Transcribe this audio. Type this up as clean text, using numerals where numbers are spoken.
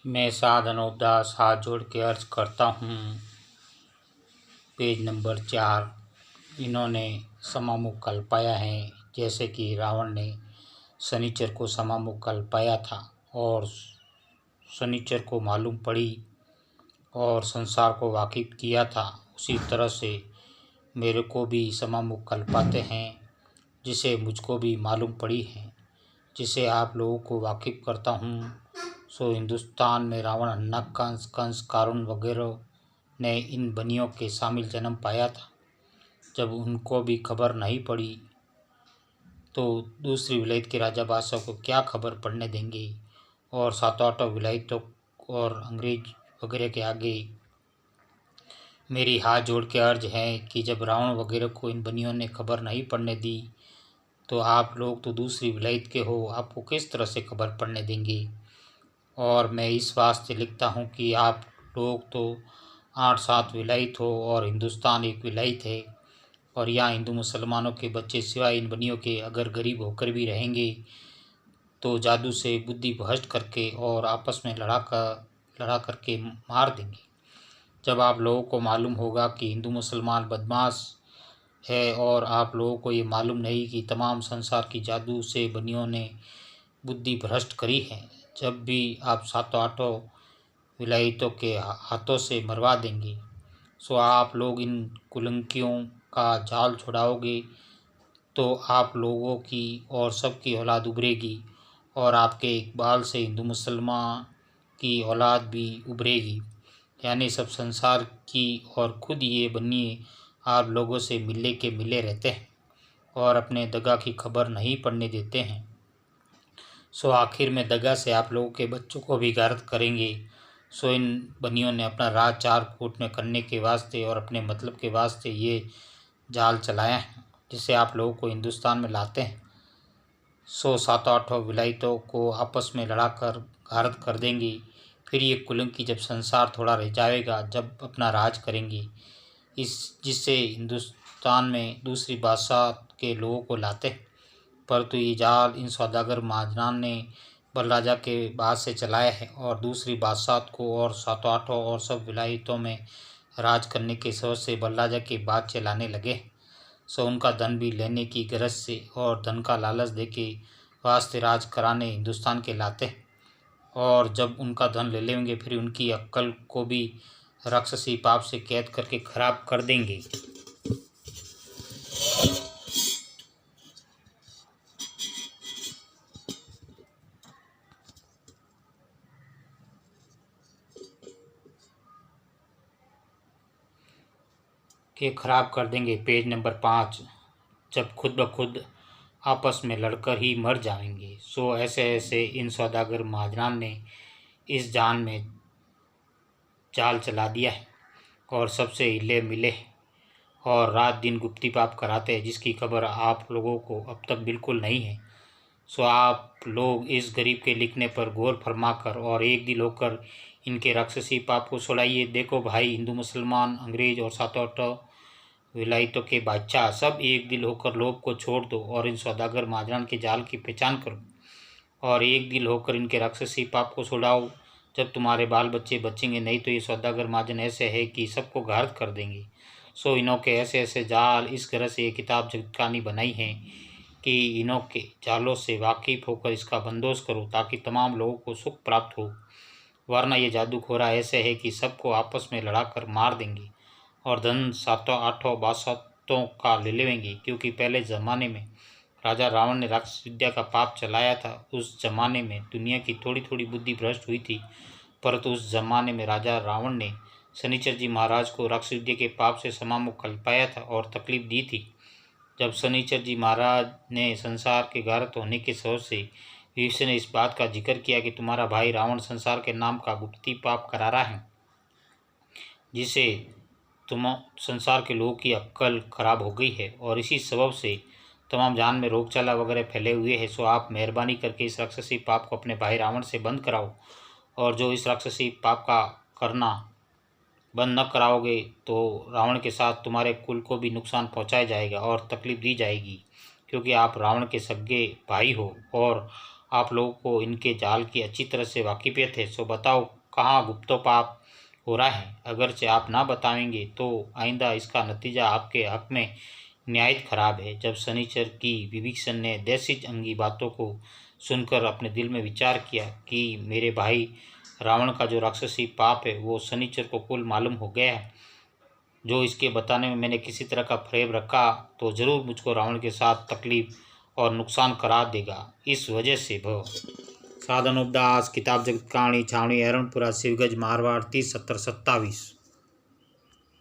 मैं साधन उदास हाथ जोड़ के अर्ज करता हूँ। Page number 4। इन्होंने समामुख कल पाया है, जैसे कि रावण ने शनिचर को समामुख कल पाया था और शनिचर को मालूम पड़ी और संसार को वाकिफ किया था। उसी तरह से मेरे को भी समामुख कल पाते हैं, जिसे मुझको भी मालूम पड़ी है, जिसे आप लोगों को वाकिफ करता हूँ। सो हिंदुस्तान में रावण, हन्नक, कंस, कारून वगैरह ने इन बनियों के शामिल जन्म पाया था। जब उनको भी खबर नहीं पड़ी तो दूसरी विलायत के राजा बादशाह को क्या खबर पड़ने देंगे। और सातों आठों विलायतों और अंग्रेज वगैरह के आगे मेरी हाथ जोड़ के अर्ज है कि जब रावण वगैरह को इन बनियों ने खबर नहीं पड़ने दी तो आप लोग तो दूसरी विलायत के हो, आपको किस तरह से खबर पड़ने देंगे। और मैं इस वास्ते लिखता हूँ कि आप लोग तो 8-7 विलायत हो और हिंदुस्तान एक विलायत है, और यहाँ हिंदू मुसलमानों के बच्चे सिवाय इन बनियों के अगर गरीब होकर भी रहेंगे तो जादू से बुद्धि भ्रष्ट करके और आपस में लड़ा करके मार देंगे। जब आप लोगों को मालूम होगा कि हिंदू मुसलमान बदमाश है और आप लोगों को ये मालूम नहीं कि तमाम संसार की जादू से बनियों ने बुद्धि भ्रष्ट करी है, जब भी आप सातों आठों विलायतों के हाथों से मरवा देंगे, सो आप लोग इन कुलंकियों का जाल छुड़ाओगे तो आप लोगों की और सबकी औलाद उभरेगी और आपके इकबाल से हिंदू मुसलमान की औलाद भी उभरेगी। यानी सब संसार की और खुद ये बनिए आप लोगों से मिले के मिले रहते हैं और अपने दगा की खबर नहीं पड़ने देते हैं। सो आखिर में दगा से आप लोगों के बच्चों को भी गारत करेंगे। सो इन बनियों ने अपना राज 4 फुट में करने के वास्ते और अपने मतलब के वास्ते ये जाल चलाया है, जिसे आप लोगों को हिंदुस्तान में लाते हैं। सो सातों आठों विलायतों को आपस में लड़ाकर गारत कर देंगी। फिर ये कुलंकी जब संसार थोड़ा रह जाएगा, जब अपना राज करेंगी, जिससे हिंदुस्तान में दूसरी बादशाह के लोगों को लाते हैं। परंतु ये जाल इन सौदागर महाजनान ने बलराजा के बाद से चलाया है और दूसरी बादशाह को और सातों आठों और सब विलायतों में राज करने के सोच से बलराजा के बाद चलाने लगे। सो उनका धन भी लेने की गरज से और धन का लालच देके वास्ते राज कराने हिंदुस्तान के लाते हैं, और जब उनका धन ले लेंगे फिर उनकी अक्ल को भी राक्षसी पाप से कैद करके खराब कर देंगे। Page number 5। जब खुद ब खुद आपस में लड़कर ही मर जाएंगे। सो ऐसे ऐसे इन सौदागर महाजनान ने इस जान में जाल चला दिया है और सबसे हिले मिले और रात दिन गुप्ती पाप कराते हैं, जिसकी खबर आप लोगों को अब तक बिल्कुल नहीं है। सो आप लोग इस गरीब के लिखने पर गौर फरमाकर और एक दिल होकर इनके राक्षसी पाप को छुड़ाइए। देखो भाई, हिंदू मुसलमान अंग्रेज और सातों आठों विलायतों के बादशाह सब एक दिल होकर लोभ को छोड़ दो और इन सौदागर महाजनान के जाल की पहचान करो और एक दिल होकर इनके राक्षसी पाप को छुड़ाओ। जब तुम्हारे बाल बच्चे बचेंगे नहीं तो ये सौदागर महाजन ऐसे है कि सबको घात कर देंगे। सो इन्हों के ऐसे ऐसे जाल इस तरह से ये किताब जगतकानी बनाई है कि इन्हों के जालों से वाकिफ होकर इसका बंदोबस्त करो ताकि तमाम लोगों को सुख प्राप्त हो, वरना ये जादूखोरा ऐसे है कि सबको आपस में लड़ाकर मार देंगे और धन सातों आठों बादशाहों का ले लेंगे। क्योंकि पहले ज़माने में राजा रावण ने राक्षस विद्या का पाप चलाया था। उस जमाने में दुनिया की थोड़ी थोड़ी बुद्धि भ्रष्ट हुई थी, परंतु उस जमाने में राजा रावण ने शनिचर जी महाराज को राक्षस विद्या के पाप से समामुख कल्पाया था और तकलीफ दी थी। जब शनिचर जी महाराज ने संसार के गारत होने के सोच से विभीषण ने इस बात का जिक्र किया कि तुम्हारा भाई रावण संसार के नाम का गुप्ती पाप करा रहा है, जिसे तुम संसार के लोगों की अक्ल खराब हो गई है और इसी सबब से तमाम जान में रोगचाला वगैरह फैले हुए हैं। सो आप मेहरबानी करके इस राक्षसी पाप को अपने भाई रावण से बंद कराओ, और जो इस राक्षसी पाप का करना बंद न कराओगे तो रावण के साथ तुम्हारे कुल को भी नुकसान पहुंचाया जाएगा और तकलीफ दी जाएगी, क्योंकि आप रावण के सगे भाई हो और आप लोगों को इनके जाल की अच्छी तरह से वाकिफियत है, सो बताओ कहाँ गुप्तोपाप हो रहा है। अगरचे आप ना बताएंगे तो आइंदा इसका नतीजा आपके हक में निहायत खराब है। जब शनिचर की विभीषण ने देशिज अंगी बातों को सुनकर अपने दिल में विचार किया कि मेरे भाई रावण का जो राक्षसी पाप है वो शनिचर को कुल मालूम हो गया है, जो इसके बताने में मैंने किसी तरह का फ्रेब रखा तो ज़रूर मुझको रावण के साथ तकलीफ और नुकसान करा देगा। इस वजह से वह साधनोपदास किताब जगत कहानी छावनी हरणपुरा शिवगंज मारवाड़ 30 70 27।